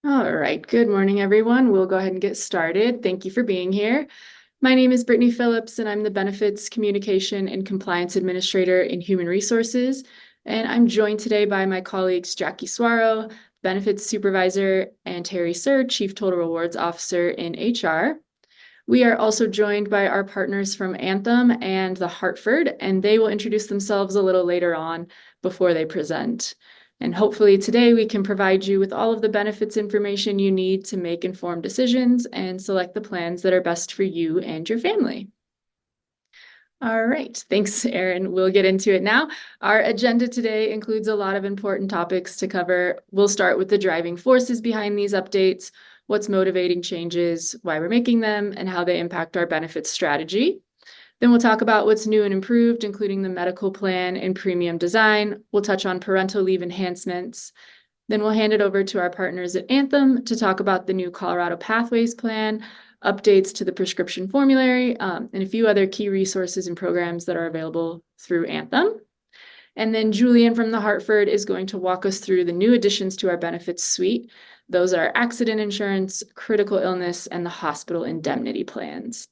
All right, good morning, everyone. We'll go ahead and get started. Thank you for being here. My name is Brittany Phillips, and I'm the Benefits Communication and Compliance Administrator in Human Resources. And I'm joined today by my colleagues Jackie Swaro, Benefits Supervisor, and Terry Sir, Chief Total Rewards Officer in HR. We are also joined by our partners from Anthem and the Hartford, and they will introduce themselves a little later on before they present. And hopefully today we can provide you with all of the benefits information you need to make informed decisions and select the plans that are best for you and your family. All right, thanks, Erin. We'll get into it now. Our agenda today includes a lot of important topics to cover. We'll start with the driving forces behind these updates, what's motivating changes, why we're making them, and how they impact our benefits strategy. Then we'll talk about what's new and improved, including the medical plan and premium design. We'll touch on parental leave enhancements. Then we'll hand it over to our partners at Anthem to talk about the new Colorado Pathways plan, updates to the prescription formulary, and a few other key resources and programs that are available through Anthem. And then Julian from the Hartford is going to walk us through the new additions to our benefits suite. Those are accident insurance, critical illness, and the hospital indemnity plans.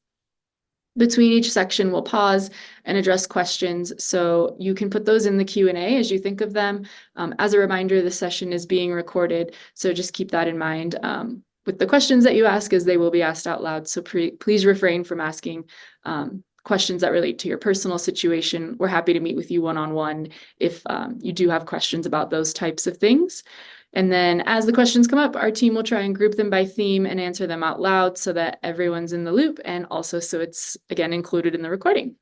Between each section, we'll pause and address questions, so you can put those in the Q&A as you think of them. As a reminder, the session is being recorded, so just keep that in mind with the questions that you ask, as they will be asked out loud. So please refrain from asking questions that relate to your personal situation. We're happy to meet with you one-on-one if you do have questions about those types of things. And then as the questions come up, our team will try and group them by theme and answer them out loud so that everyone's in the loop, and also so it's, again, included in the recording.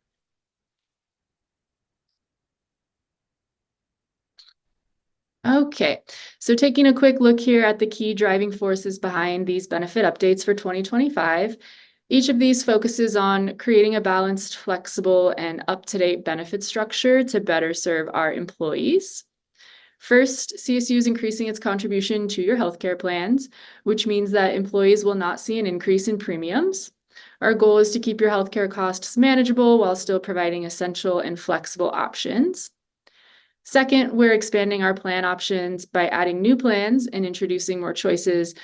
Okay, so taking a quick look here at the key driving forces behind these benefit updates for 2025. Each of these focuses on creating a balanced, flexible, and up-to-date benefit structure to better serve our employees. First, CSU is increasing its contribution to your healthcare plans, which means that employees will not see an increase in premiums. Our goal is to keep your healthcare costs manageable while still providing essential and flexible options. Second, we're expanding our plan options by adding new plans and introducing more choices.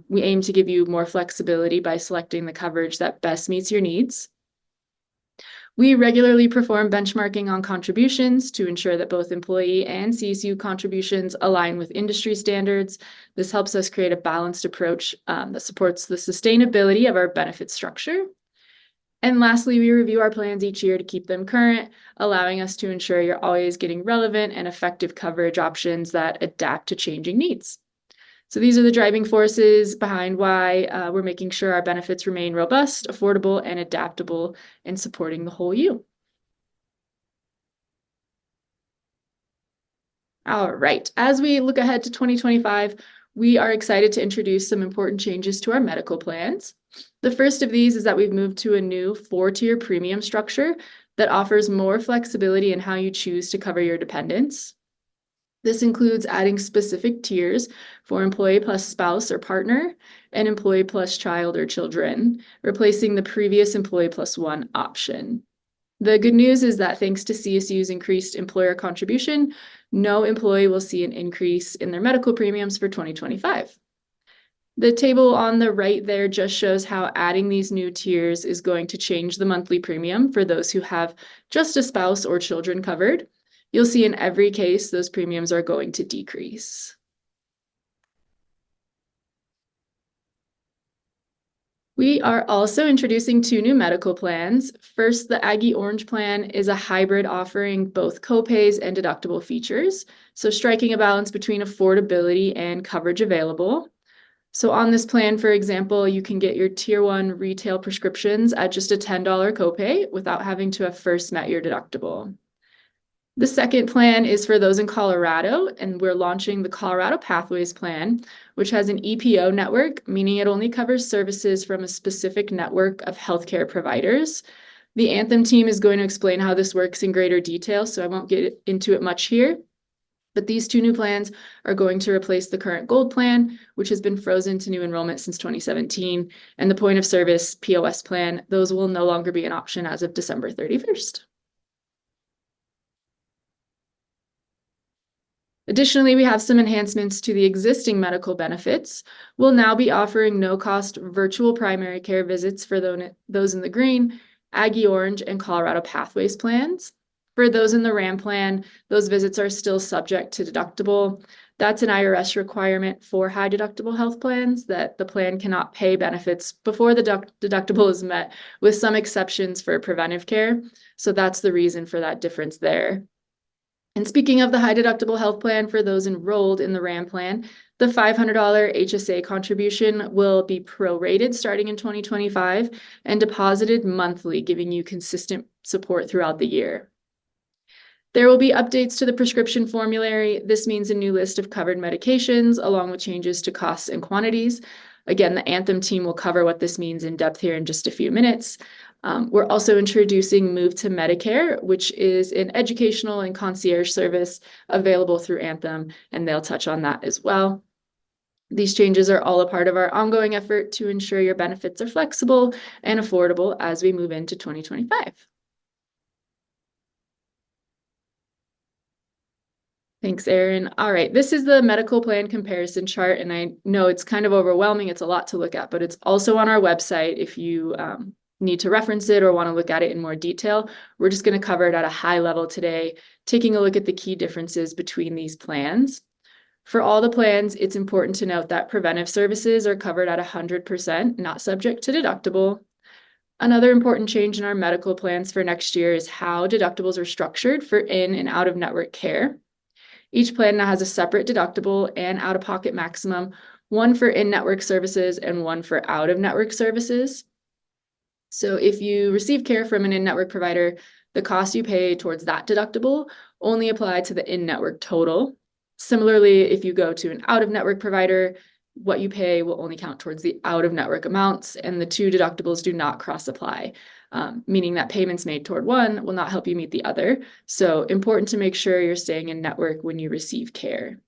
We aim to give you more flexibility by selecting the coverage that best meets your needs. We regularly perform benchmarking on contributions to ensure that both employee and CSU contributions align with industry standards. This helps us create a balanced approach that supports the sustainability of our benefit structure. And lastly, we review our plans each year to keep them current, allowing us to ensure you're always getting relevant and effective coverage options that adapt to changing needs. So these are the driving forces behind why we're making sure our benefits remain robust, affordable, and adaptable, and supporting the whole you. All right, as we look ahead to 2025, we are excited to introduce some important changes to our medical plans. The first of these is that we've moved to a new 4-tier premium structure that offers more flexibility in how you choose to cover your dependents. This includes adding specific tiers for employee plus spouse or partner and employee plus child or children, replacing the previous employee plus one option. The good news is that thanks to CSU's increased employer contribution, no employee will see an increase in their medical premiums for 2025. The table on the right there just shows how adding these new tiers is going to change the monthly premium for those who have just a spouse or children covered. You'll see in every case, those premiums are going to decrease. We are also introducing 2 new medical plans. First, the Aggie Orange plan is a hybrid offering both copays and deductible features, so striking a balance between affordability and coverage available. So on this plan, for example, you can get your Tier 1 retail prescriptions at just a $10 copay without having to have first met your deductible. The second plan is for those in Colorado, and we're launching the Colorado Pathways plan, which has an EPO network, meaning it only covers services from a specific network of healthcare providers. The Anthem team is going to explain how this works in greater detail, so I won't get into it much here. But these 2 new plans are going to replace the current Gold plan, which has been frozen to new enrollment since 2017, and the point of service POS plan. Those will no longer be an option as of December 31st. Additionally, we have some enhancements to the existing medical benefits. We'll now be offering no-cost virtual primary care visits for those in the green, Aggie Orange, and Colorado Pathways plans. For those in the RAM plan, those visits are still subject to deductible. That's an IRS requirement for high deductible health plans that the plan cannot pay benefits before the deductible is met, with some exceptions for preventive care. So that's the reason for that difference there. And speaking of the high deductible health plan, for those enrolled in the RAM plan, the $500 HSA contribution will be prorated starting in 2025 and deposited monthly, giving you consistent support throughout the year. There will be updates to the prescription formulary. This means a new list of covered medications, along with changes to costs and quantities. Again, the Anthem team will cover what this means in depth here in just a few minutes. We're also introducing Move to Medicare, which is an educational and concierge service available through Anthem, and they'll touch on that as well. These changes are all a part of our ongoing effort to ensure your benefits are flexible and affordable as we move into 2025. Thanks, Erin. All right, this is the medical plan comparison chart, and I know it's kind of overwhelming. It's a lot to look at, but it's also on our website if you need to reference it or want to look at it in more detail. We're just going to cover it at a high level today, taking a look at the key differences between these plans. For all the plans, it's important to note that preventive services are covered at 100%, not subject to deductible. Another important change in our medical plans for next year is how deductibles are structured for in and out of network care. Each plan now has a separate deductible and out-of-pocket maximum, one for in-network services and one for out-of-network services. So if you receive care from an in-network provider, the cost you pay towards that deductible only apply to the in-network total. Similarly, if you go to an out-of-network provider, what you pay will only count towards the out-of-network amounts, and the two deductibles do not cross-apply. Meaning that payments made toward one will not help you meet the other. So important to make sure you're staying in network when you receive care.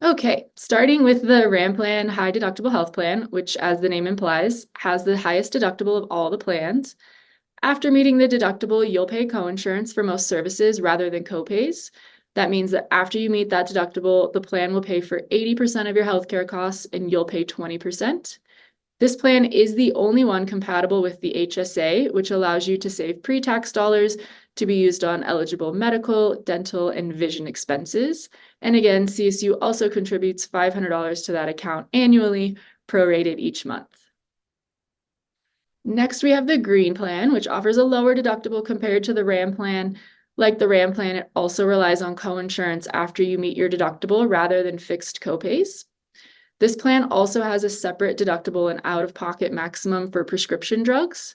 Okay, starting with the RAM plan high deductible health plan, which as the name implies, has the highest deductible of all the plans. After meeting the deductible, you'll pay coinsurance for most services rather than copays. That means that after you meet that deductible, the plan will pay for 80% of your healthcare costs and you'll pay 20%. This plan is the only one compatible with the HSA, which allows you to save pre-tax dollars to be used on eligible medical, dental, and vision expenses. And again, CSU also contributes $500 to that account annually, prorated each month. Next, we have the Green plan, which offers a lower deductible compared to the RAM plan. Like the RAM plan, it also relies on coinsurance after you meet your deductible rather than fixed copays. This plan also has a separate deductible and out-of-pocket maximum for prescription drugs.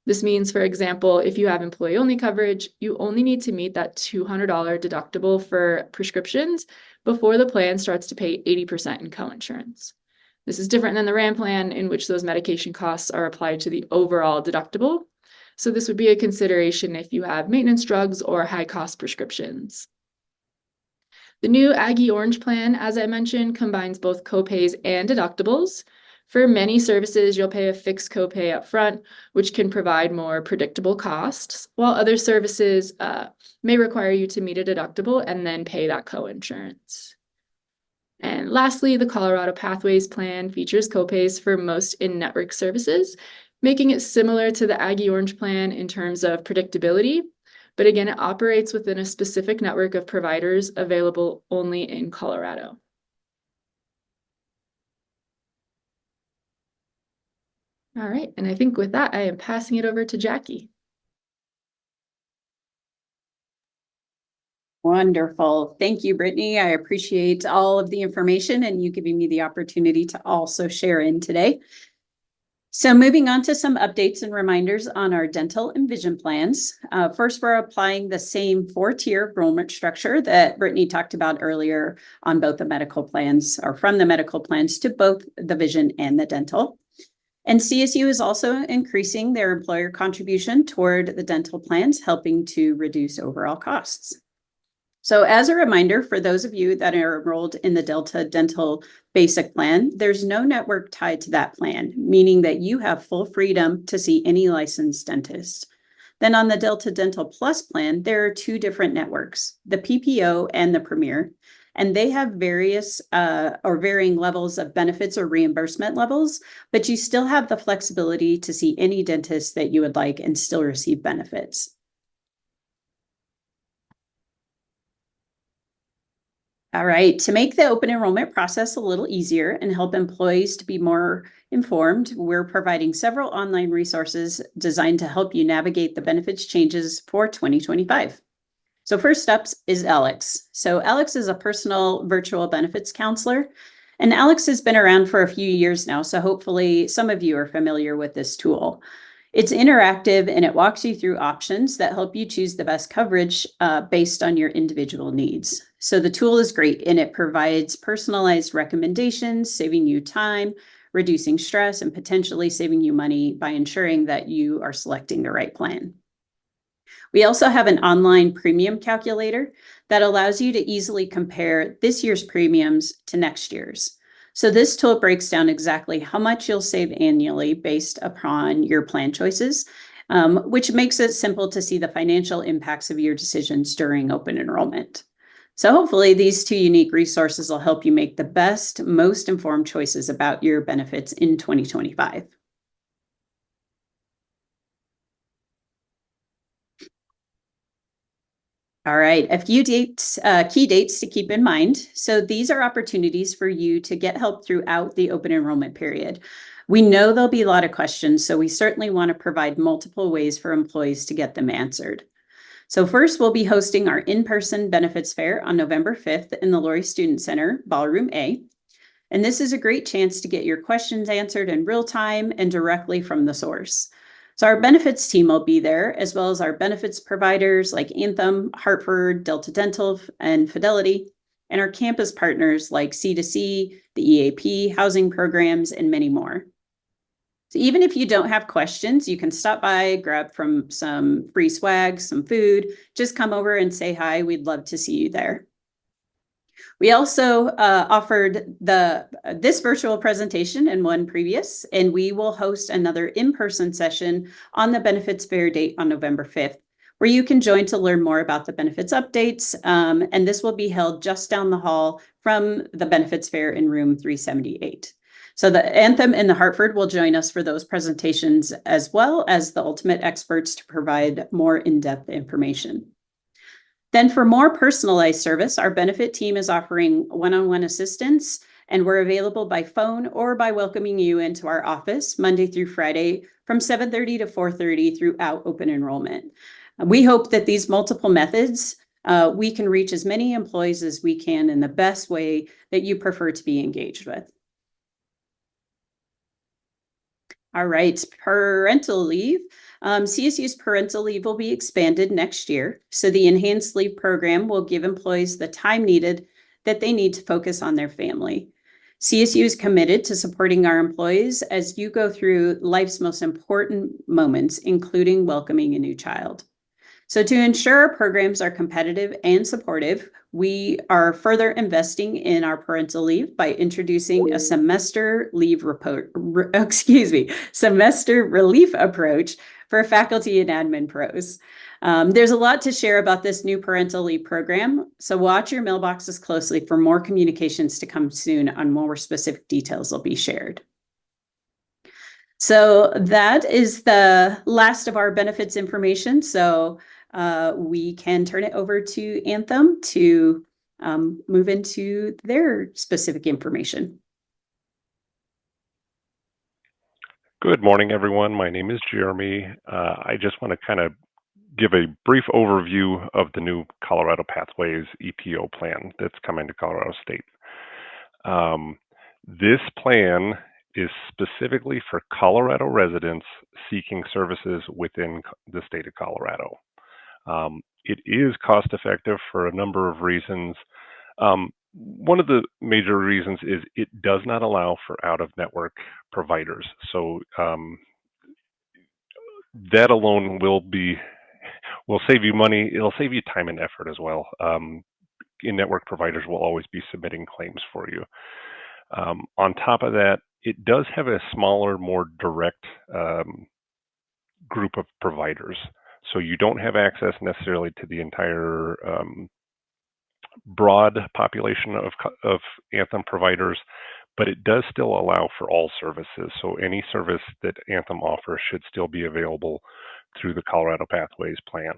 This means, for example, if you have employee-only coverage, you only need to meet that $200 deductible for prescriptions before the plan starts to pay 80% in coinsurance. This is different than the RAM plan, in which those medication costs are applied to the overall deductible. So this would be a consideration if you have maintenance drugs or high-cost prescriptions. The new Aggie Orange plan, as I mentioned, combines both copays and deductibles. For many services, you'll pay a fixed copay up front, which can provide more predictable costs, while other services may require you to meet a deductible and then pay that coinsurance. And lastly, the Colorado Pathways plan features copays for most in-network services, making it similar to the Aggie Orange plan in terms of predictability. But again, it operates within a specific network of providers available only in Colorado. All right, and I think with that, I am passing it over to Jackie. Wonderful. Thank you, Brittany. I appreciate all of the information and you giving me the opportunity to also share in today. So moving on to some updates and reminders on our dental and vision plans. First, we're applying the same 4-tier enrollment structure that Brittany talked about earlier on both the medical plans, or from the medical plans to both the vision and the dental. And CSU is also increasing their employer contribution toward the dental plans, helping to reduce overall costs. So as a reminder, for those of you that are enrolled in the Delta Dental Basic Plan, there's no network tied to that plan, meaning that you have full freedom to see any licensed dentist. Then on the Delta Dental Plus plan, there are two different networks, the PPO and the Premier, and they have various or varying levels of benefits or reimbursement levels, but you still have the flexibility to see any dentist that you would like and still receive benefits. All right, to make the open enrollment process a little easier and help employees to be more informed, we're providing several online resources designed to help you navigate the benefits changes for 2025. So first up is Alex. So Alex is a personal virtual benefits counselor, and Alex has been around for a few years now, so hopefully some of you are familiar with this tool. It's interactive and it walks you through options that help you choose the best coverage based on your individual needs. So the tool is great and it provides personalized recommendations, saving you time, reducing stress, and potentially saving you money by ensuring that you are selecting the right plan. We also have an online premium calculator that allows you to easily compare this year's premiums to next year's. So this tool breaks down exactly how much you'll save annually based upon your plan choices, which makes it simple to see the financial impacts of your decisions during open enrollment. So hopefully these two unique resources will help you make the best, most informed choices about your benefits in 2025. All right, a few dates, key dates to keep in mind. So these are opportunities for you to get help throughout the open enrollment period. We know there'll be a lot of questions, so we certainly want to provide multiple ways for employees to get them answered. So first, we'll be hosting our in-person benefits fair on November 5th in the Laurie Student Center, Ballroom A. And this is a great chance to get your questions answered in real time and directly from the source. So our benefits team will be there, as well as our benefits providers like Anthem, Hartford, Delta Dental, and Fidelity, and our campus partners like C2C, the EAP, housing programs, and many more. So even if you don't have questions, you can stop by, grab from some free swag, some food, just come over and say hi. We'd love to see you there. We also offered this virtual presentation and one previous, and we will host another in-person session on the benefits fair date on November 5th, where you can join to learn more about the benefits updates. And this will be held just down the hall from the benefits fair in room 378. So the Anthem and the Hartford will join us for those presentations, as well as the ultimate experts to provide more in-depth information. Then for more personalized service, our benefit team is offering one-on-one assistance, and we're available by phone or by welcoming you into our office Monday through Friday from 7:30 to 4:30 throughout open enrollment. We hope that these multiple methods, we can reach as many employees as we can in the best way that you prefer to be engaged with. All right, parental leave. CSU's parental leave will be expanded next year. So the enhanced leave program will give employees the time needed that they need to focus on their family. CSU is committed to supporting our employees as you go through life's most important moments, including welcoming a new child. So to ensure our programs are competitive and supportive, we are further investing in our parental leave by introducing a semester relief approach for faculty and admin pros. There's a lot to share about this new parental leave program, so watch your mailboxes closely for more communications to come soon on more specific details will be shared. So that is the last of our benefits information. So we can turn it over to Anthem to move into their specific information. Good morning, everyone. My name is Jeremy. I just want to kind of give a brief overview of the new Colorado Pathways EPO plan that's coming to Colorado State. This plan is specifically for Colorado residents seeking services within the state of Colorado. It is cost effective for a number of reasons. One of the major reasons is it does not allow for out-of-network providers. So that alone will save you money. It'll save you time and effort as well. In-network providers will always be submitting claims for you. On top of that, it does have a smaller, more direct group of providers. So you don't have access necessarily to the entire broad population of Anthem providers, but it does still allow for all services. So any service that Anthem offers should still be available through the Colorado Pathways plan.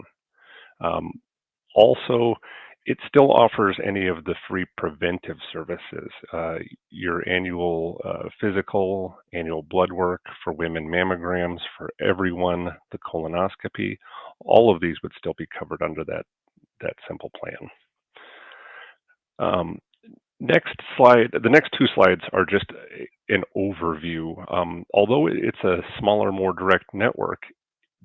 Also, it still offers any of the free preventive services, your annual physical, annual blood work, for women mammograms, for everyone the colonoscopy. All of these would still be covered under that simple plan. Next slide. The next two slides are just an overview. Although it's a smaller, more direct network,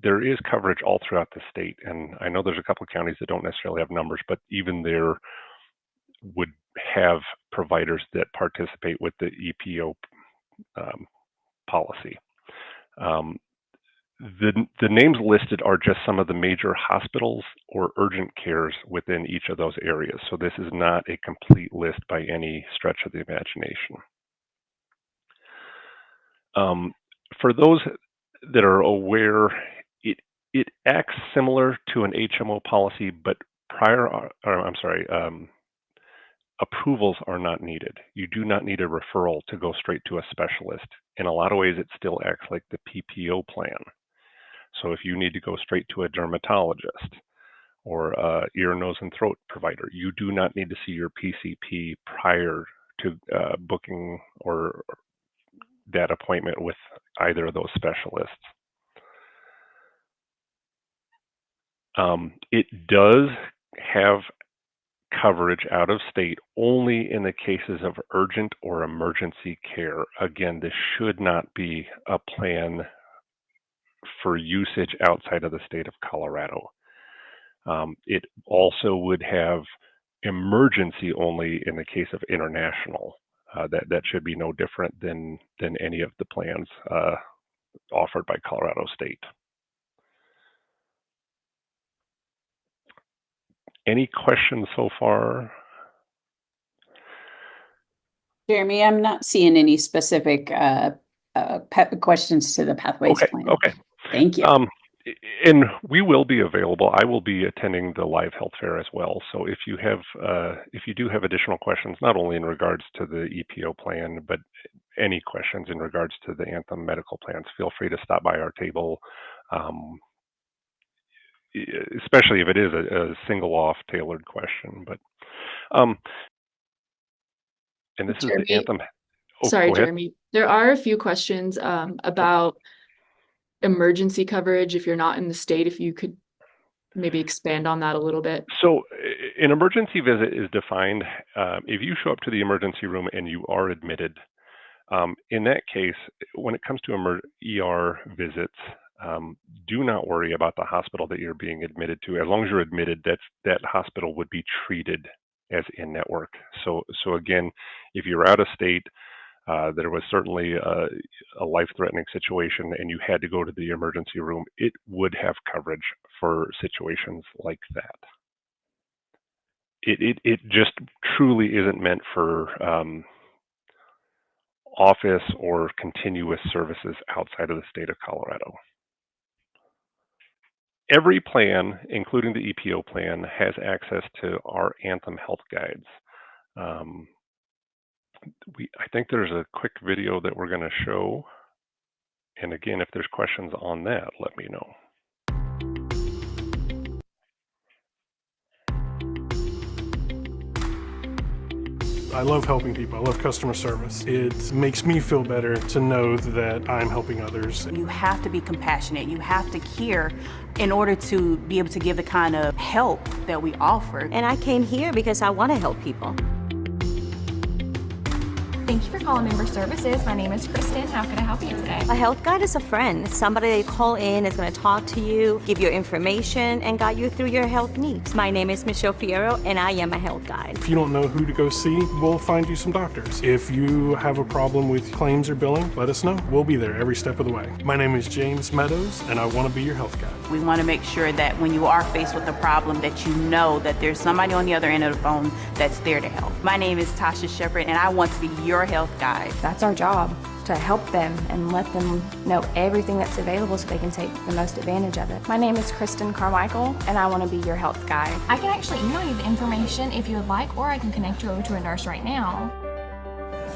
there is coverage all throughout the state. And I know there's a couple of counties that don't necessarily have numbers, but even there would have providers that participate with the EPO policy. The names listed are just some of the major hospitals or urgent cares within each of those areas. So this is not a complete list by any stretch of the imagination. For those that are aware, it acts similar to an HMO policy, but approvals are not needed. You do not need a referral to go straight to a specialist. In a lot of ways, it still acts like the PPO plan. So if you need to go straight to a dermatologist or ear, nose, and throat provider, you do not need to see your PCP prior to booking or that appointment with either of those specialists. It does have coverage out of state only in the cases of urgent or emergency care. Again, this should not be a plan for usage outside of the state of Colorado. It also would have emergency only in the case of international. That should be no different than any of the plans offered by Colorado State. Any questions so far? Jeremy, I'm not seeing any specific questions to the Pathways plan. Okay. Thank you. And we will be available. I will be attending the live health fair as well. So if you do have additional questions, not only in regards to the EPO plan, but any questions in regards to the Anthem medical plans, feel free to stop by our table. Especially if it is a single-off tailored question. But and this Jeremy, is the Anthem. Sorry, Jeremy. There are a few questions about emergency coverage if you're not in the state. If you could maybe expand on that a little bit. So an emergency visit is defined if you show up to the emergency room and you are admitted. In that case, when it comes to ER visits, do not worry about the hospital that you're being admitted to. As long as you're admitted, that hospital would be treated as in-network. So again, if you're out of state, there was certainly a life-threatening situation and you had to go to the emergency room, it would have coverage for situations like that. It just truly isn't meant for office or continuous services outside of the state of Colorado. Every plan, including the EPO plan, has access to our Anthem health guides. I think there's a quick video that we're going to show. And again, if there's questions on that, let me know. I love helping people. I love customer service. It makes me feel better to know that I'm helping others. You have to be compassionate. You have to care in order to be able to give the kind of help that we offer. And I came here because I want to help people. Thank you for calling Member Services. My name is Kristen. How can I help you today? A health guide is a friend. Somebody that you call in is going to talk to you, give you information, and guide you through your health needs. My name is Michelle Fierro, and I am a health guide. If you don't know who to go see, we'll find you some doctors. If you have a problem with claims or billing, let us know. We'll be there every step of the way. My name is James Meadows, and I want to be your health guide. We want to make sure that when you are faced with a problem that you know that there's somebody on the other end of the phone that's there to help. My name is Tasha Shepard, and I want to be your health guide. That's our job, to help them and let them know everything that's available so they can take the most advantage of it. My name is Kristen Carmichael, and I want to be your health guide. I can actually email you the information if you would like, or I can connect you over to a nurse right now.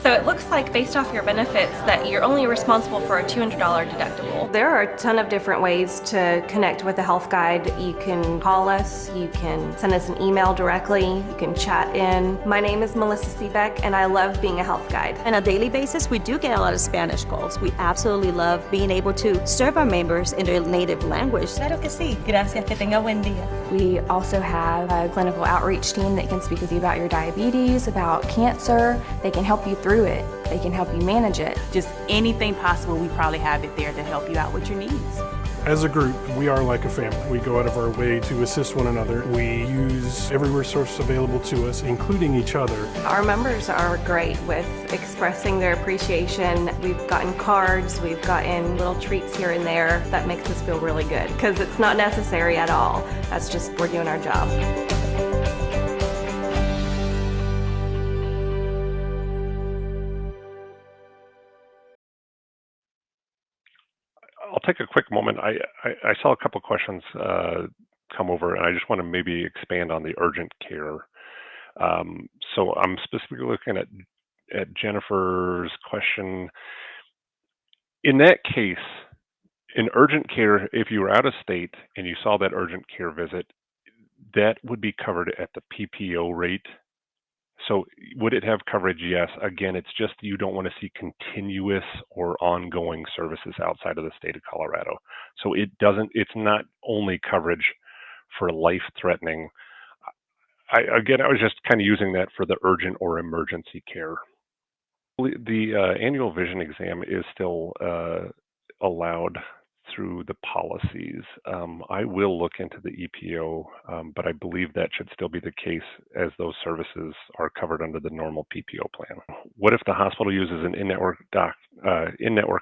So it looks like, based off your benefits, that you're only responsible for a $200 deductible. There are a ton of different ways to connect with the health guide. You can call us, you can send us an email directly, you can chat in. My name is Melissa Seebeck, and I love being a health guide. On a daily basis, we do get a lot of Spanish calls. We absolutely love being able to serve our members in their native language. Claro que sí. Gracias. Que tenga buen día. We also have a clinical outreach team that can speak with you about your diabetes, about cancer. They can help you through it. They can help you manage it. Just anything possible, we probably have it there to help you out with your needs. As a group, we are like a family. We go out of our way to assist one another. We use every resource available to us, including each other. Our members are great with expressing their appreciation. We've gotten cards, we've gotten little treats here and there. That makes us feel really good because it's not necessary at all. That's just, we're doing our job. I'll take a quick moment. I saw a couple questions come over, and I just want to maybe expand on the urgent care. So I'm specifically looking at Jennifer's question. In that case, in urgent care, if you were out of state and you saw that urgent care visit, that would be covered at the PPO rate. So would it have coverage? Yes. Again, it's just you don't want to see continuous or ongoing services outside of the state of Colorado. So it's not only coverage for life-threatening. I was just kind of using that for the urgent or emergency care. The annual vision exam is still allowed through the policies. I will look into the EPO, but I believe that should still be the case as those services are covered under the normal PPO plan. What if the hospital uses an in-network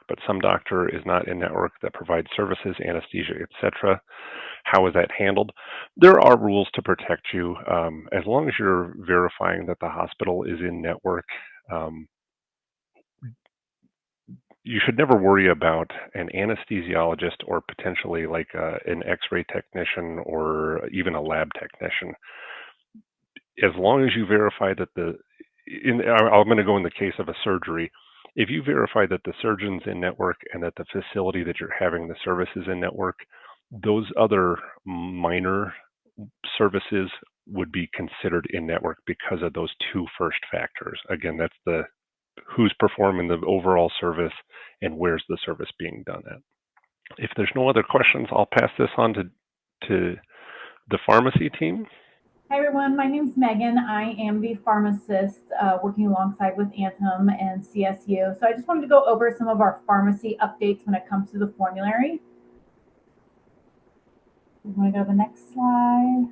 but some doctor is not in-network that provides services, anesthesia, etc.? How is that handled? There are rules to protect you. As long as you're verifying that the hospital is in-network, you should never worry about an anesthesiologist or potentially like an x-ray technician or even a lab technician. As long as you verify that I'm going to go in the case of a surgery. If you verify that the surgeon's in network and that the facility that you're having the service is in network, those other minor services would be considered in network because of those two first factors. Again, that's the who's performing the overall service and where's the service being done at. If there's no other questions, I'll pass this on to the pharmacy team. Hi everyone, my name is Megan. I am the pharmacist working alongside with Anthem and CSU. So I just wanted to go over some of our pharmacy updates when it comes to the formulary. We want to go to the next slide.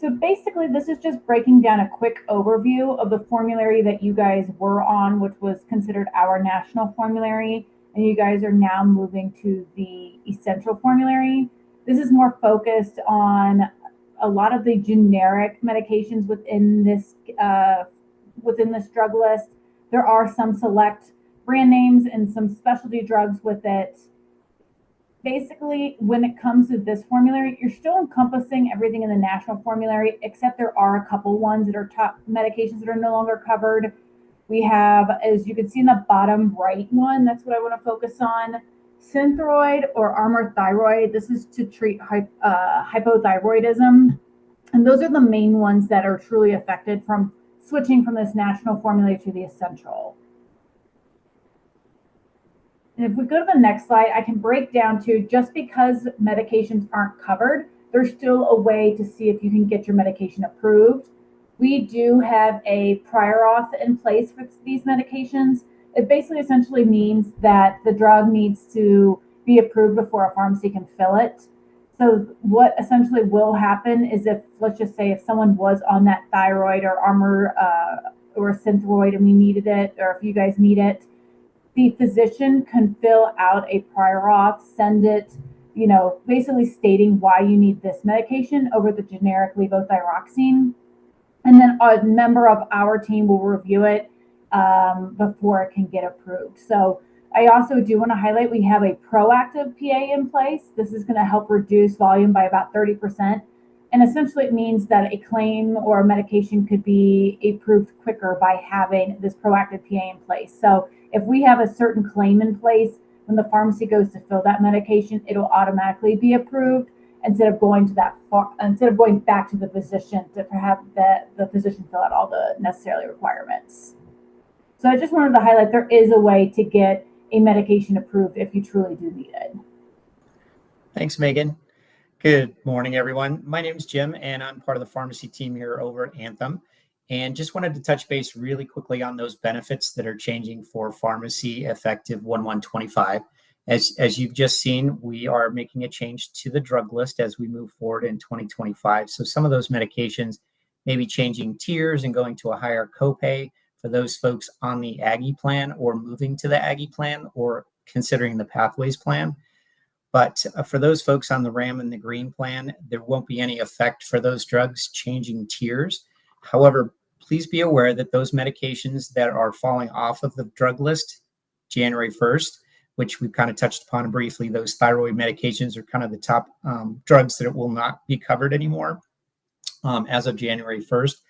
So basically, this is just breaking down a quick overview of the formulary that you guys were on, which was considered our national formulary, and you guys are now moving to the essential formulary. This is more focused on a lot of the generic medications within this drug list. There are some select brand names and some specialty drugs with it. Basically, when it comes to this formulary, you're still encompassing everything in the national formulary, except there are a couple ones that are top medications that are no longer covered. We have, as you can see in the bottom right one, that's what I want to focus on, Synthroid or Armour Thyroid. This is to treat hypothyroidism. And those are the main ones that are truly affected from switching from this national formulary to the essential. And if we go to the next slide, I can break down to just because medications aren't covered, there's still a way to see if you can get your medication approved. We do have a prior auth in place for these medications. It basically essentially means that the drug needs to be approved before a pharmacy can fill it. So what essentially will happen is if, let's just say if someone was on that thyroid or Armour or Synthroid and we needed it, or if you guys need it, the physician can fill out a prior auth, send it, basically stating why you need this medication over the generic levothyroxine. And then a member of our team will review it, before it can get approved. So I also do want to highlight we have a proactive PA in place. This is going to help reduce volume by about 30%. And essentially it means that a claim or a medication could be approved quicker by having this proactive PA in place. So if we have a certain claim in place, when the pharmacy goes to fill that medication, it'll automatically be approved instead of going back to the physician to have the physician fill out all the necessary requirements. So I just wanted to highlight there is a way to get a medication approved if you truly do need it. Thanks, Megan. Good morning, everyone. My name is Jim, and I'm part of the pharmacy team here over at Anthem. And just wanted to touch base really quickly on those benefits that are changing for pharmacy effective 1/1/25. As you've just seen, we are making a change to the drug list as we move forward in 2025. So some of those medications may be changing tiers and going to a higher copay for those folks on the Aggie plan or moving to the Aggie plan or considering the Pathways plan. But for those folks on the RAM and the green plan, there won't be any effect for those drugs changing tiers. However, please be aware that those medications that are falling off of the drug list January 1st, which we've kind of touched upon briefly, those thyroid medications are kind of the top drugs that it will not be covered anymore as of January 1st.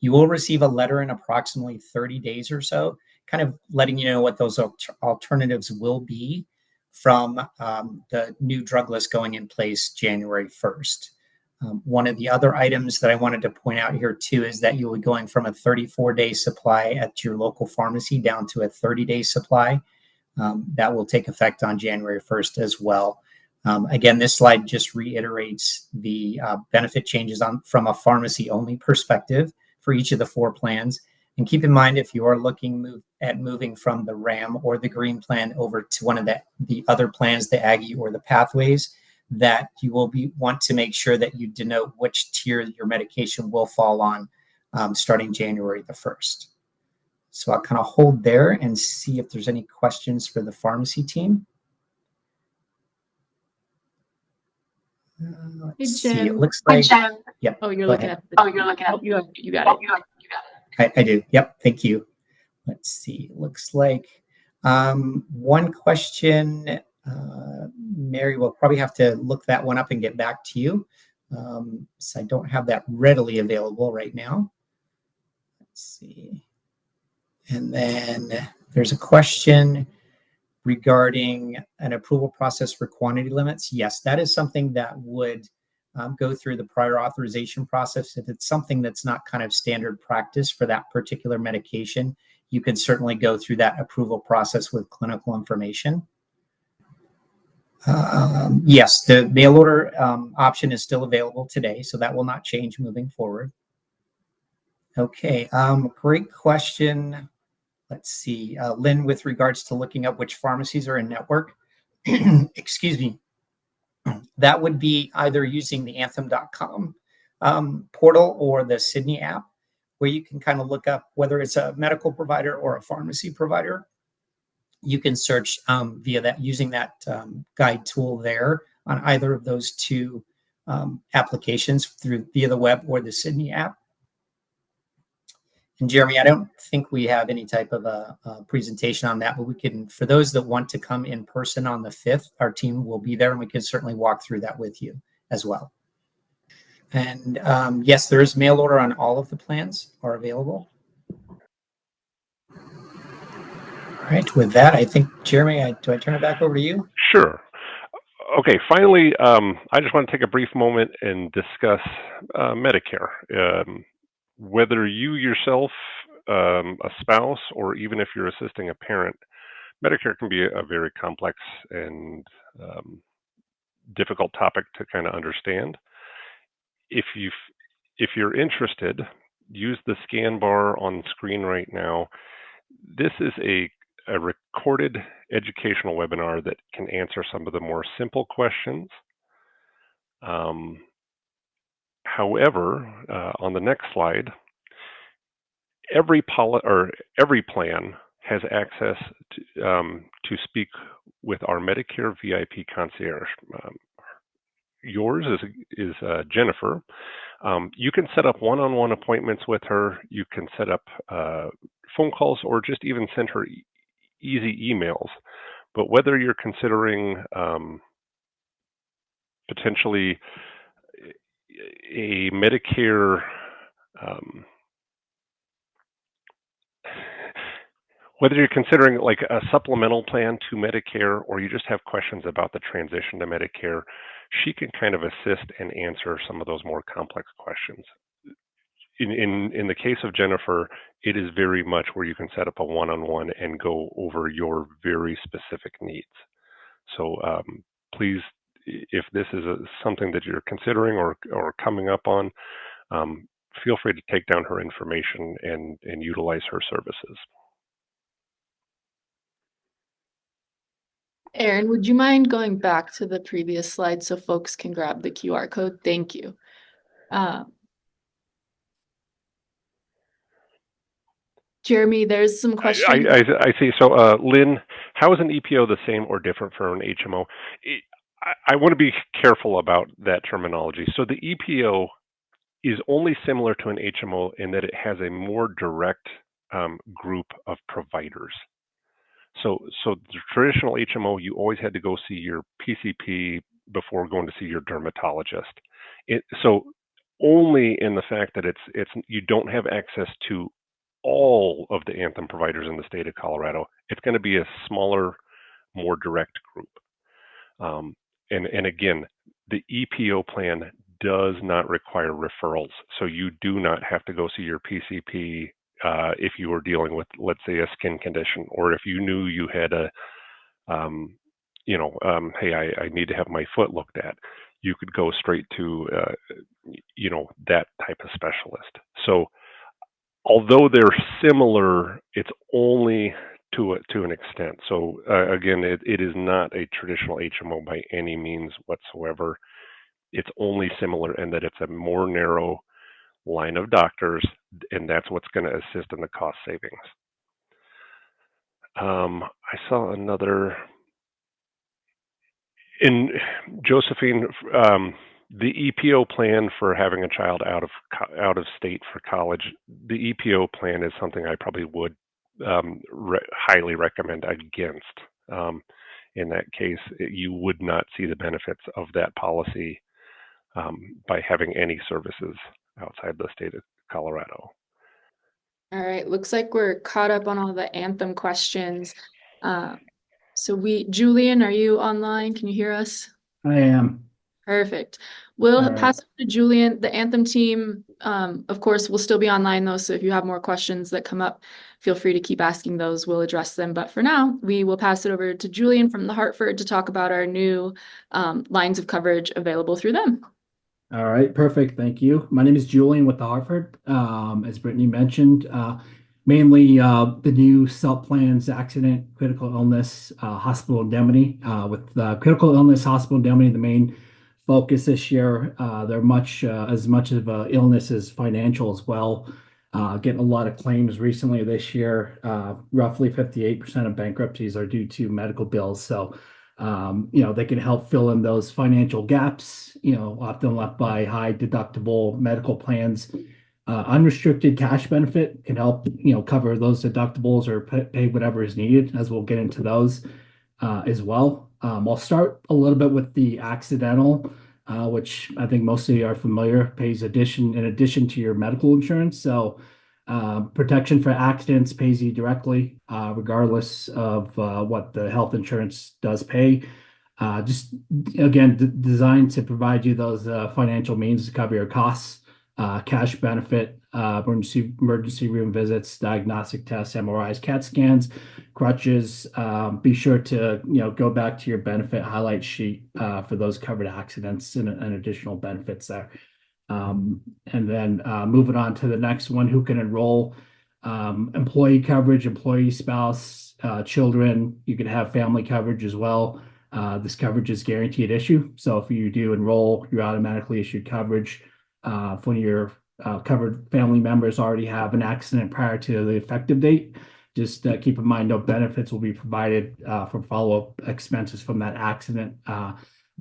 You will receive a letter in approximately 30 days or so, kind of letting you know what those alternatives will be from the new drug list going in place January 1st. One of the other items that I wanted to point out here too is that you'll be going from a 34-day supply at your local pharmacy down to a 30-day supply. That will take effect on January 1st as well. Again, this slide just reiterates the benefit changes from a pharmacy-only perspective for each of the 4 plans. And keep in mind, if you are looking at moving from the RAM or the green plan over to one of the other plans, the Aggie or the Pathways, that you will want to make sure that you denote which tier your medication will fall on starting January the 1st. So I'll kind of hold there and see if there's any questions for the pharmacy team. Let's see. It looks like. Yep. Oh, you're looking at. You got it. I do. Yep. Thank you. Let's see. Looks like one question. Mary will probably have to look that one up and get back to you. So I don't have that readily available right now. Let's see. And then there's a question regarding an approval process for quantity limits. Yes, that is something that would go through the prior authorization process. If it's something that's not kind of standard practice for that particular medication, you could certainly go through that approval process with clinical information. Yes, the mail order option is still available today, so that will not change moving forward. Okay, great question. Let's see, Lynn, with regards to looking up which pharmacies are in network, excuse me, that would be either using the anthem.com portal or the Sydney app, where you can kind of look up whether it's a medical provider or a pharmacy provider. You can search via that, using that guide tool there on either of those 2 applications via the web or the Sydney app. And Jeremy, I don't think we have any type of a presentation on that, but we can, for those that want to come in person on the 5th, our team will be there and we can certainly walk through that with you as well. And yes, there is mail order on all of the plans are available. All right, with that, I think, Jeremy, do I turn it back over to you? Sure. Okay, finally, I just want to take a brief moment and discuss Medicare. Whether you yourself, a spouse, or even if you're assisting a parent, Medicare can be a very complex and difficult topic to kind of understand. If you're interested, use the scan bar on screen right now. This is a recorded educational webinar that can answer some of the more simple questions. However, on the next slide, every plan has access to speak with our Medicare VIP concierge. Yours is Jennifer. You can set up one-on-one appointments with her. You can set up phone calls or just even send her easy emails. But whether you're considering potentially a Medicare whether you're considering like a supplemental plan to Medicare or you just have questions about the transition to Medicare, she can kind of assist and answer some of those more complex questions. In the case of Jennifer, it is very much where you can set up a one-on-one and go over your very specific needs. So please, if this is something that you're considering or coming up on, feel free to take down her information and utilize her services. Erin, would you mind going back to the previous slide so folks can grab the QR code? Thank you. Jeremy, there's some questions. I see. So, Lynn, how is an EPO the same or different from an HMO? I want to be careful about that terminology. So the EPO is only similar to an HMO in that it has a more direct group of providers. So the traditional HMO, you always had to go see your PCP before going to see your dermatologist. So only in the fact that it's you don't have access to all of the Anthem providers in the state of Colorado, it's going to be a smaller, more direct group. And again, the EPO plan does not require referrals. So you do not have to go see your PCP if you were dealing with, let's say, a skin condition, or if you knew you had hey, I need to have my foot looked at. You could go straight to, that type of specialist. So although they're similar, it's only to an extent. So again, it is not a traditional HMO by any means whatsoever. It's only similar in that it's a more narrow line of doctors, and that's what's going to assist in the cost savings. I saw another in Josephine, the EPO plan for having a child out of state for college. The EPO plan is something I probably would highly recommend against. In that case, you would not see the benefits of that policy by having any services outside the state of Colorado. All right, looks like we're caught up on all the Anthem questions. Julian, are you online? Can you hear us? I am. Perfect. We'll All right. pass it to Julian. The Anthem team, of course, will still be online though. So if you have more questions that come up, feel free to keep asking those. We'll address them. But for now, we will pass it over to Julian from the Hartford to talk about our new lines of coverage available through them. All right, perfect. Thank you. My name is Julian with the Hartford. As Brittany mentioned, mainly the new SELP plans, accident, critical illness, hospital indemnity. With critical illness, hospital indemnity, the main focus this year, they're as much of illness as financial as well. Getting a lot of claims recently this year. Roughly 58% of bankruptcies are due to medical bills. So they can help fill in those financial gaps, often left by high deductible medical plans. Unrestricted cash benefit can help, cover those deductibles or pay whatever is needed, as we'll get into those as well. I'll start a little bit with the accidental, which I think most of you are familiar, pays in addition to your medical insurance. So protection for accidents pays you directly, regardless of what the health insurance does pay. Just again, designed to provide you those financial means to cover your costs, cash benefit, emergency room visits, diagnostic tests, MRIs, CAT scans, crutches. Be sure to go back to your benefit highlight sheet for those covered accidents and additional benefits there. And then moving on to the next one, who can enroll. Employee coverage, employee spouse, children. You can have family coverage as well. This coverage is guaranteed issue. So if you do enroll, you're automatically issued coverage. When your covered family members already have an accident prior to the effective date, just keep in mind no benefits will be provided for follow-up expenses from that accident.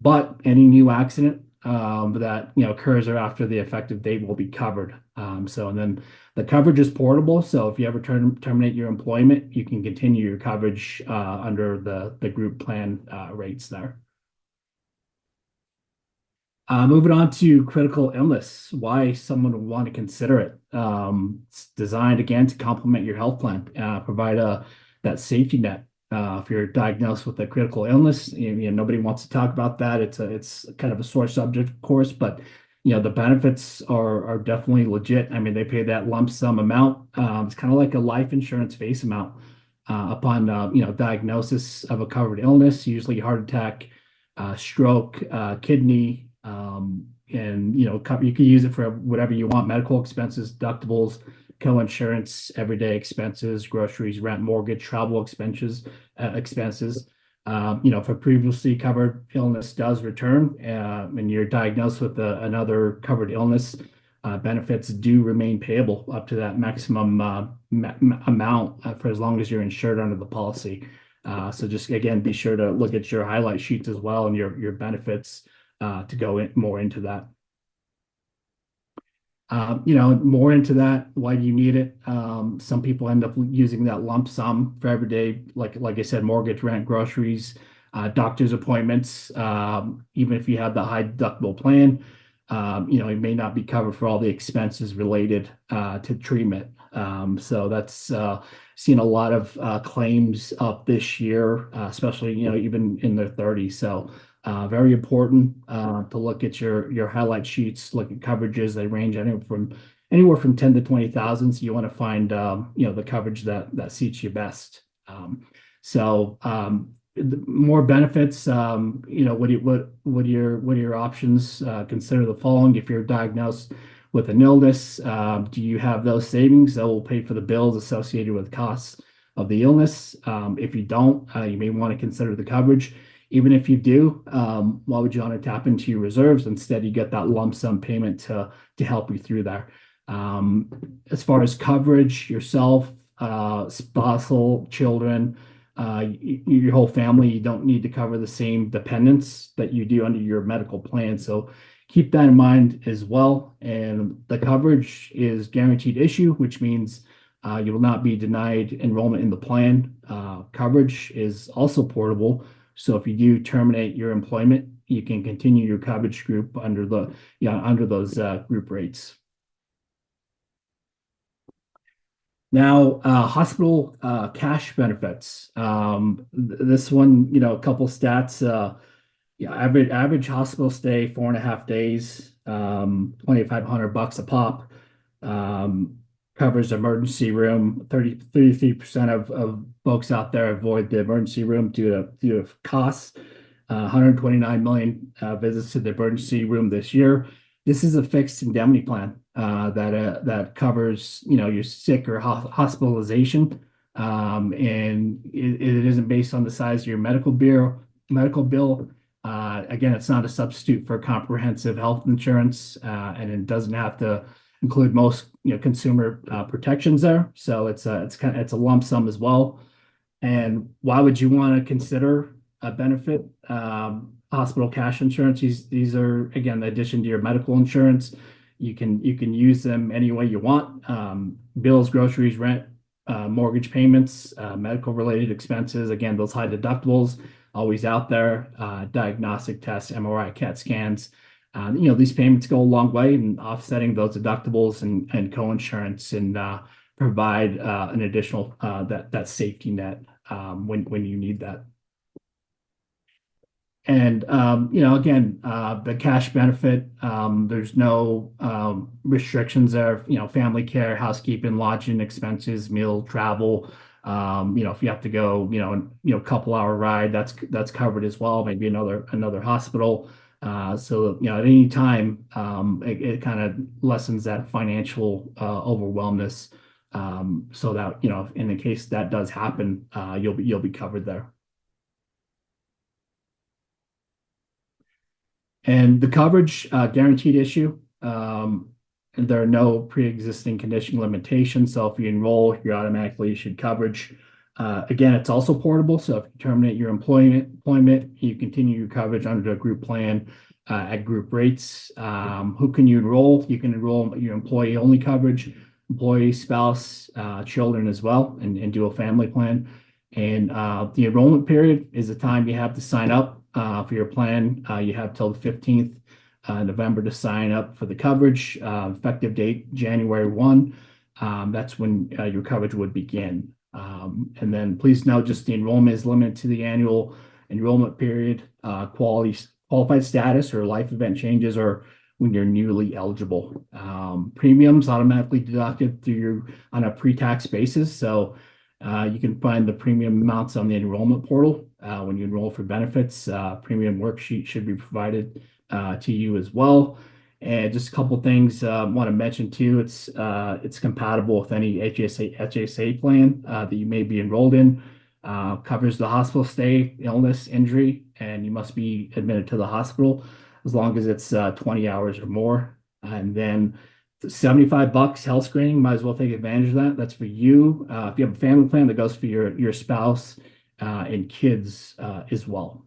But any new accident that occurs after the effective date will be covered. And then the coverage is portable. So if you ever terminate your employment, you can continue your coverage under the group plan rates there. Moving on to critical illness, why someone would want to consider it. It's designed again to complement your health plan, provide that safety net. If you're diagnosed with a critical illness, nobody wants to talk about that. It's kind of a sore subject, of course, but the benefits are definitely legit. I mean, they pay that lump sum amount. It's kind of like a life insurance face amount upon diagnosis of a covered illness, usually heart attack, stroke, kidney. And you can use it for whatever you want: medical expenses, deductibles, co-insurance, everyday expenses, groceries, rent, mortgage, travel expenses. If a previously covered illness does return and you're diagnosed with another covered illness, benefits do remain payable up to that maximum amount for as long as you're insured under the policy. So just again, be sure to look at your highlight sheets as well and your benefits to go more into that. More into that, why do you need it? Some people end up using that lump sum for everyday, like I said, mortgage, rent, groceries, doctor's appointments. Even if you have the high deductible plan, it may not be covered for all the expenses related to treatment. So that's seen a lot of claims up this year, especially even in their 30s. So very important to look at your highlight sheets, look at coverages. They range anywhere from 10 to 20,000. So you want to find the coverage that suits you best. More benefits. What are your options? Consider the following: if you're diagnosed with an illness, do you have those savings that will pay for the bills associated with costs of the illness? If you don't, you may want to consider the coverage. Even if you do, why would you want to tap into your reserves? Instead, you get that lump sum payment to help you through there. As far as coverage, yourself, spousal, children, your whole family, you don't need to cover the same dependents that you do under your medical plan. So keep that in mind as well. And the coverage is guaranteed issue, which means you will not be denied enrollment in the plan. Coverage is also portable. So if you do terminate your employment, you can continue your coverage group under those group rates. Now, hospital cash benefits. This one, a couple stats. Average hospital stay 4.5 days, $2,500 a pop. Covers emergency room. 33% of folks out there avoid the emergency room due to costs. 129 million visits to the emergency room this year. This is a fixed indemnity plan that covers your sick or hospitalization, and it isn't based on the size of your medical bill. Again, it's not a substitute for comprehensive health insurance, and it doesn't have to include most consumer protections there. So it's a lump sum as well. And why would you want to consider a benefit? Hospital cash insurance. These are, again, in addition to your medical insurance. You can use them any way you want. Bills, groceries, rent, mortgage payments, medical related expenses. Again, those high deductibles always out there. Diagnostic tests, MRI, CAT scans. These payments go a long way in offsetting those deductibles and co-insurance, and provide an additional that safety net when you need that. And again, the cash benefit, there's no restrictions there. Family care, housekeeping, lodging expenses, meal, travel. If you have to go, couple hour ride, that's covered as well. Maybe another hospital. So at any time, it kind of lessens that financial overwhelmness, so that in the case that does happen, you'll be covered there. And the coverage guaranteed issue. And there are no pre-existing condition limitations. So if you enroll, you're automatically issued coverage. Again, it's also portable. So if you terminate your employment, you continue your coverage under a group plan. at group rates. Who can you enroll? You can enroll your employee only coverage, employee, spouse, children as well, and do a family plan. And the enrollment period is the time you have to sign up for your plan. You have till the 15th November to sign up for the coverage. Effective date January 1. That's when your coverage would begin. And then please note, just the enrollment is limited to the annual enrollment period, qualified status or life event changes, or when you're newly eligible. Premiums automatically deducted on a pre-tax basis. So you can find the premium amounts on the enrollment portal. When you enroll for benefits, premium worksheet should be provided to you as well. And just a couple things I want to mention too. It's compatible with any HSA plan that you may be enrolled in. Covers the hospital stay, illness, injury, and you must be admitted to the hospital as long as it's 20 hours or more. And then $75 health screening, might as well take advantage of that. That's for you. If you have a family plan, that goes for your spouse and kids as well.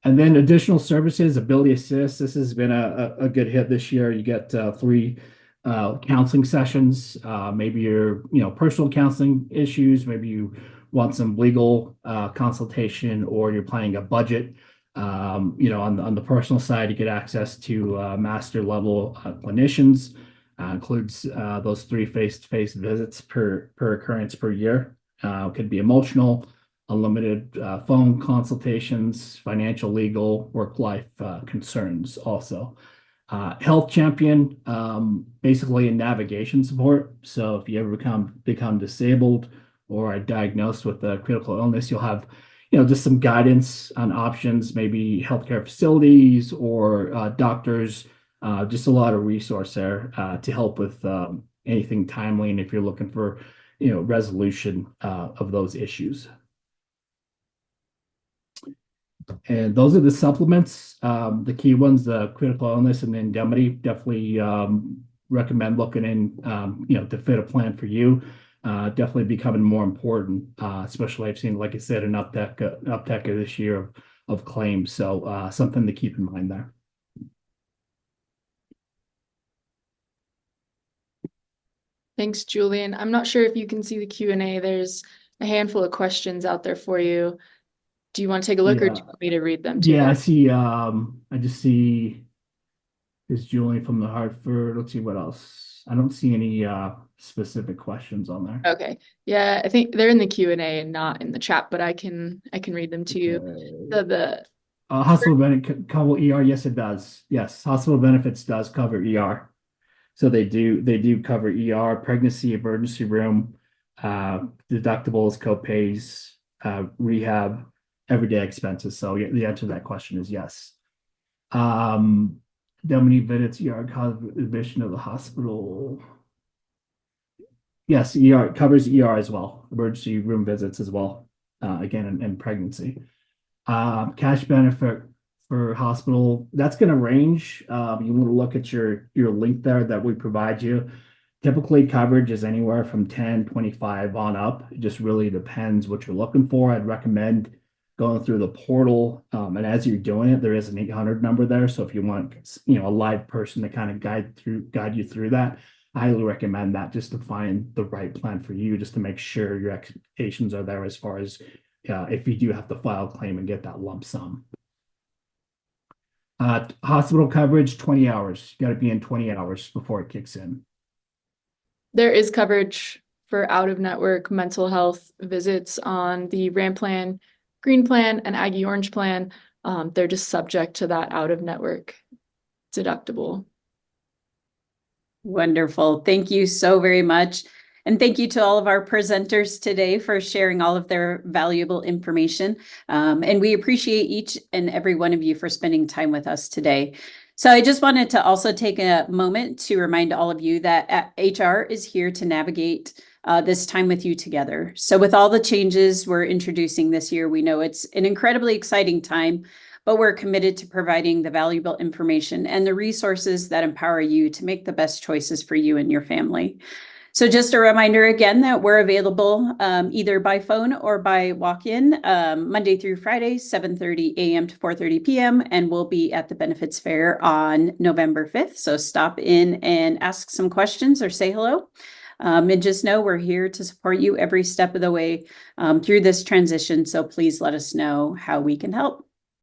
And then additional services, Ability Assist. This has been a good hit this year. You get 3 counseling sessions. Maybe your personal counseling issues. Maybe you want some legal consultation, or you're planning a budget. On the personal side, you get access to master level clinicians. Includes those 3 face-to-face visits per occurrence per year. Could be emotional, unlimited phone consultations, financial, legal, work-life concerns also. Health Champion, basically a navigation support. So if you ever become disabled or are diagnosed with a critical illness, you'll have just some guidance on options, maybe healthcare facilities or doctors, just a lot of resource there to help with anything timely, and if you're looking for resolution of those issues. And those are the supplements, the key ones, the critical illness and the indemnity. Definitely recommend looking in, to fit a plan for you. Definitely becoming more important, especially I've seen, like I said, an uptick this year of claims. So something to keep in mind there. Thanks, Julian. I'm not sure if you can see the Q&A. There's a handful of questions out there for you. Do you want to take a look, or do you want me to read them too? Yeah, I see. I just see this Julian from the Hartford. Let's see what else. I don't see any specific questions on there. Okay. Yeah, I think they're in the Q&A and not in the chat, but I can read them to you. The hospital benefit cover ER. Yes, it does. Yes, hospital benefits does cover ER. So they do cover ER, pregnancy, emergency room, deductibles, copays, rehab, everyday expenses. So the answer to that question is yes. How many visits ER covers admission to the hospital? Yes, ER covers ER as well, emergency room visits as well. Again, in pregnancy. Cash benefit for hospital, that's going to range. You want to look at your link there that we provide you. Typically, coverage is anywhere from 10, 25 on up. It just really depends what you're looking for. I'd recommend going through the portal, and as you're doing it, there is an 800 number there. So if you want, a live person to kind of guide you through that, I highly recommend that, just to find the right plan for you, just to make sure your expectations are there as far as if you do have to file a claim and get that lump sum. Hospital coverage, 20 hours. You got to be in 20 hours before it kicks in. There is coverage for out-of-network mental health visits on the RAM plan, Green plan, and Aggie Orange plan. They're just subject to that out-of-network deductible. Wonderful. Thank you so very much. And thank you to all of our presenters today for sharing all of their valuable information. And we appreciate each and every one of you for spending time with us today. So I just wanted to also take a moment to remind all of you that HR is here to navigate this time with you together. So with all the changes we're introducing this year, we know it's an incredibly exciting time, but we're committed to providing the valuable information and the resources that empower you to make the best choices for you and your family. So just a reminder again that we're available either by phone or by walk-in Monday through Friday, 7:30 a.m. to 4:30 p.m. And we'll be at the Benefits Fair on November 5th. So stop in and ask some questions or say hello. And just know we're here to support you every step of the way through this transition. So please let us know how we can help.